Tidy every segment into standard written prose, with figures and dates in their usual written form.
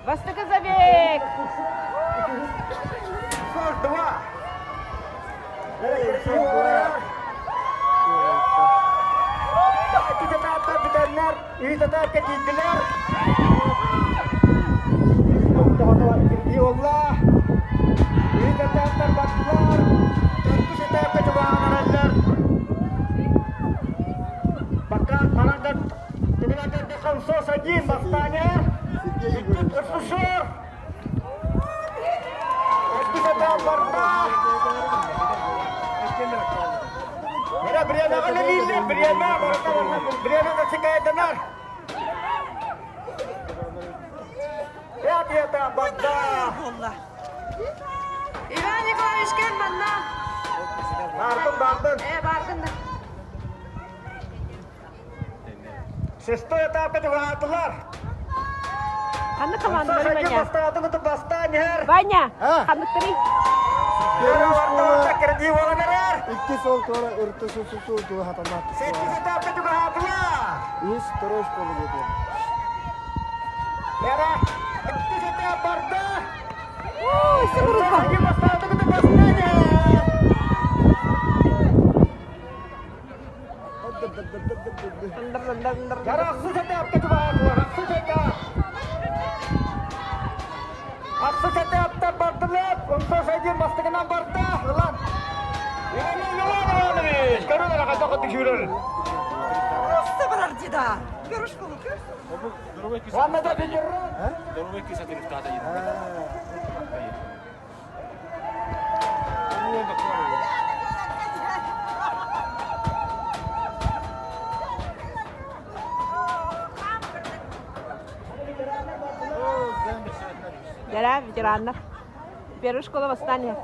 Востока забег! Два. Itu tetap benar, ini tetap ketinggalan. Ya Allah, ini tetap terbatar, terus tetap kecobangan ajar. Bahkan malah dengan ada konsul saja maksudnya, itu tersusur. Itu tetap bertah. Mira, Briana kan nalili, Briana, Briana kasi kaya danar. Ya, dia tak bagda. Allah. İvan Nikolaevich gel bana. Bardın. Bardın da. Sesto ya tak apa juga atular. Kanı kalandı Saja banya. basta atau untuk bastanya. Banya. Kanı kiri. Dia warna kerja warna rer. İki sol sonra ırtısı susu tuh hatamat. Seti kita apa juga atular. Is terus kalau gitu. Merah. Itu kita barda. Siguro pa. Saja basta atau untuk bastanya. Bentar. Jarak susah apa coba aku susah. Aku setiap terbertelat untuk saja mesti kena bertah lan. Ini nih. Sekarang nak kata kau tisurul. Sabır cida. Görüş kulu. Mana tak dijerut? Jara ветеранов. Первая школа восстания.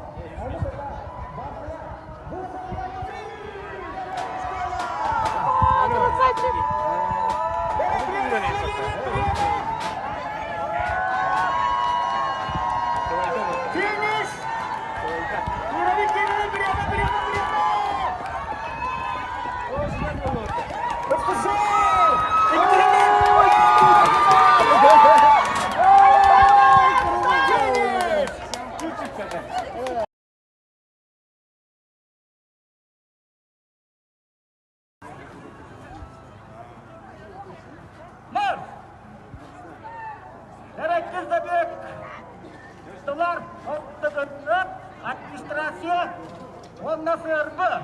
Красавчик. Finish. Beri. Mar. Herkes de büyük. Dolar, otokontrol, administrasi, ondan sonra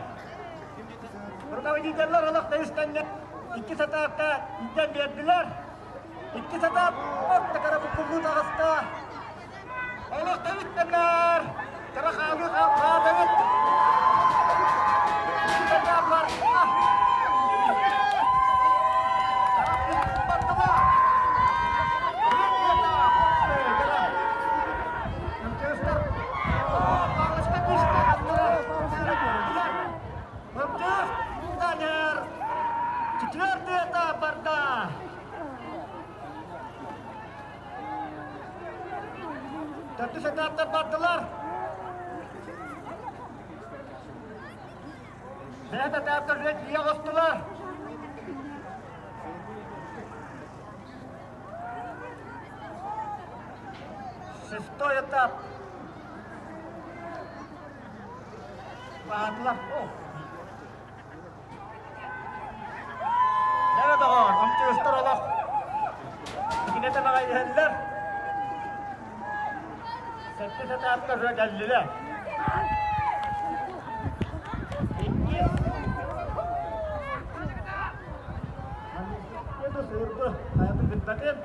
Rukovodителler olakta istengen iki setapta izin verdiler. İki setap orta tarafı kubu tağısta. Olakta istenler. Kara kağıdı kağıdı. İki setap var. Tapi sedang terbatelar. Saya tetap terlihat dia hostelar. Sesto tetap. Bahatlah. Oh. Saya tahu, amci hoster Allah. Ini tenaga handler. Setti tetap terlihat jallilah. Itu serba, saya tuh bentakin.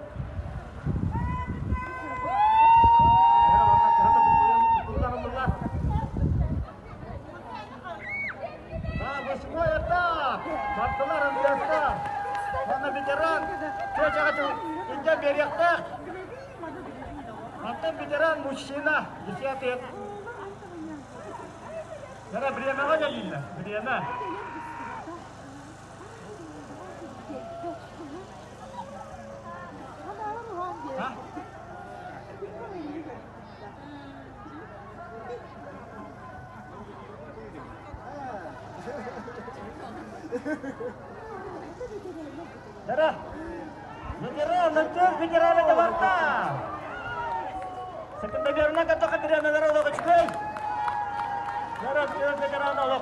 Semua ya tak, batulah biasa. Mana bicara, dia jangan tu, injak beriak tak. Nanti bicara musyinah, disiapin. Karena beriana aja lila, beriana. Hah? Darah. Bicara, lanjut bicara ada Jakarta. Sekenda biarna kata kedirian negara lo kecil. Negara negara lo.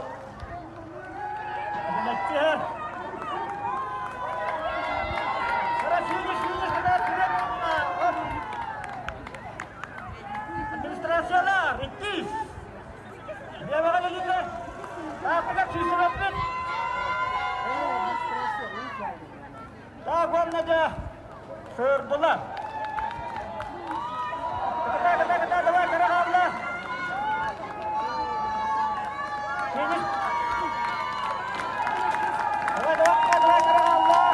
Macam. Sini kita tidak. Administrasi lah, Ricis. Dia bakal lagi kan? Aku kan sisi rapid. Tahuan aja. Serbola. Kita dua gerak lah. Sini. Dua gerak Allah.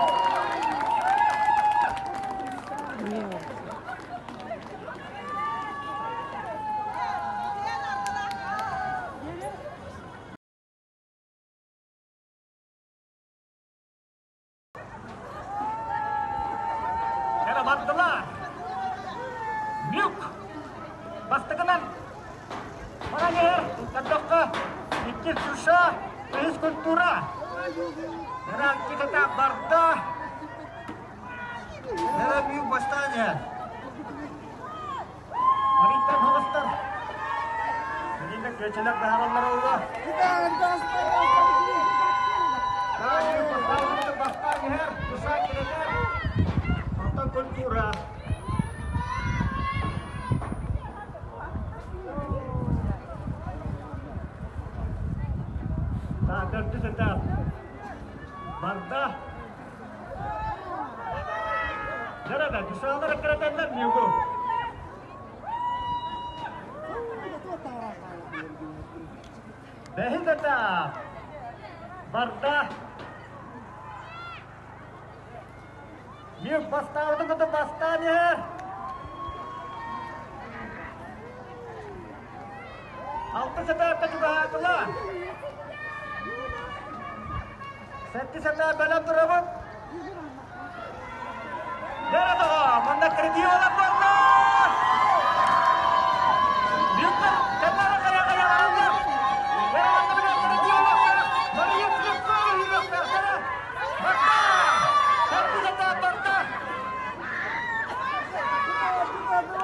Kena bantulah. Miuk. Pas tekenan. Orangnya kadok ke dikit susah, terus kultura. Sekarang kita tak bardah. Dalam miuk bastanya. Maritan hoster. Jadi nak kecelak daharan Allah. Ayo bertahan untuk bastanya her. Susah kita. Nonton kultura. Sadar tu sedap. Bardah. Jara dah di sana kereta dan niugo. Behi kata. Bardah. Niuk basta itu kata bastanya. Auto sedap juga itulah. Seti-seti balap terabut. Jara tu, mana kerja orang mana? Biar kenapa kaya orang? Jara mana kerja orang? Mari kita pergi hidup bersama. Maka, seti-seti barta.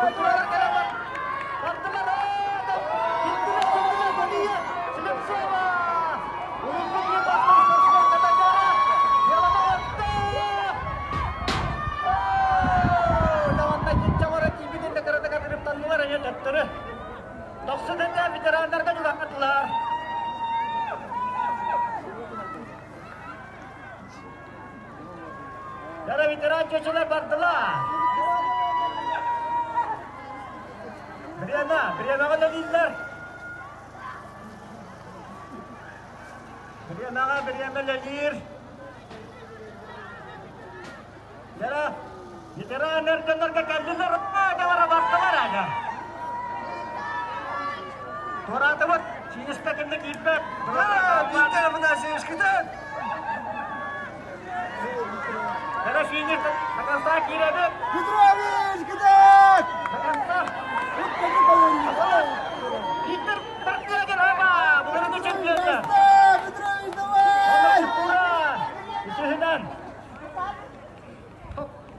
Kurang kerabat. Barta mana? Itu bagi sedap semua. Untungnya barta terus kata Jara. Dia lawan. Maksudnya bicara antar kan juga ketelar. Cara bicara cuculah bartelah. Beriana kan lalilar. Beriana lalir. Cara bicara antar ke kandilar apa ada orang bartelah ada. Orang teman, sinis tak kena kita. Kita mana sinis kita? Karena sinis akan sakit ada. Kita habis kita. Akan kita pergi lagi apa? Bukan itu champion dah. Kita pura. Itu hendak.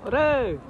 Ore.